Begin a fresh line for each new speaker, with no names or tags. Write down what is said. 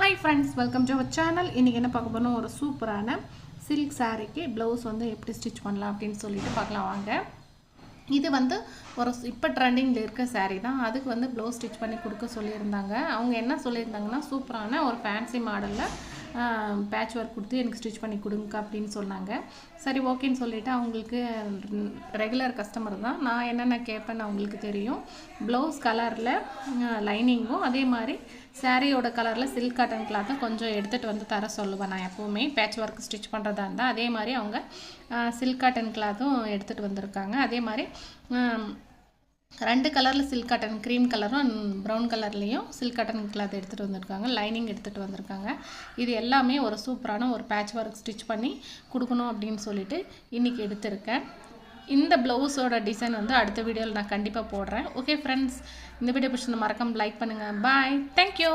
Hi friends, welcome to our channel. இன்னைக்கு என்ன பார்க்க போறோம் ஒரு சூப்பரான silk saree ப்ளவுஸ் வந்து எப்படி ஸ்டிட்ச் பண்ணலாம் அப்படினு சொல்லிட்டு பார்க்கலாம் வாங்க. இது வந்து ஒரு இப்ப ட்ரெண்டிங்ல இருக்க saree தான். அதுக்கு வந்து ப்ளவுஸ் ஸ்டிட்ச் பண்ணி கொடுக்க சொல்லிருந்தாங்க. அவங்க என்ன சொல்லிருந்தாங்கன்னா சூப்பரான ஒரு ஃபேன்சி மாடல்ல பேட்ச் ஒர்க் கொடுத்து எனக்கு ஸ்டிட்ச் பண்ணி கொடுங்க அப்படினு சொன்னாங்க. சரி ஓகேன்னு சொல்லிட்டு அவங்களுக்கு ரெகுலர் கஸ்டமர் தான். நான் என்னென்ன கேட்பேன்னு அவங்களுக்கு தெரியும். ப்ளவுஸ் கலர்ல லைனிங்கும் அதே மாதிரி சாரியோட கலரில் சில்க் காட்டன் கிளாத்தும் கொஞ்சம் எடுத்துகிட்டு வந்து தர சொல்லுவேன். நான் எப்போவுமே பேட்ச் ஒர்க் ஸ்டிச் பண்ணுறதா இருந்தால் அதே மாதிரி அவங்க சில்க் காட்டன் கிளாத்தும் எடுத்துகிட்டு வந்திருக்காங்க. அதே மாதிரி ரெண்டு கலரில் சில்க் காட்டன் க்ரீம் கலரும் ப்ரௌன் கலர்லேயும் சில்க் காட்டன் கிளாத் எடுத்துகிட்டு வந்திருக்காங்க. லைனிங் எடுத்துகிட்டு வந்திருக்காங்க. இது எல்லாமே ஒரு சூப்பரான ஒரு பேட்ச் ஒர்க் ஸ்டிச் பண்ணி கொடுக்கணும் அப்படின்னு சொல்லிட்டு இன்றைக்கி எடுத்திருக்கேன். இந்த ப்ளவுஸோட டிசைன் வந்து அடுத்த வீடியோவில் நான் கண்டிப்பாக போடுறேன். ஓகே ஃப்ரெண்ட்ஸ், இந்த வீடியோ பிடிச்சிருந்தா மறக்காம லைக் பண்ணுங்கள். பாய், தேங்க்யூ.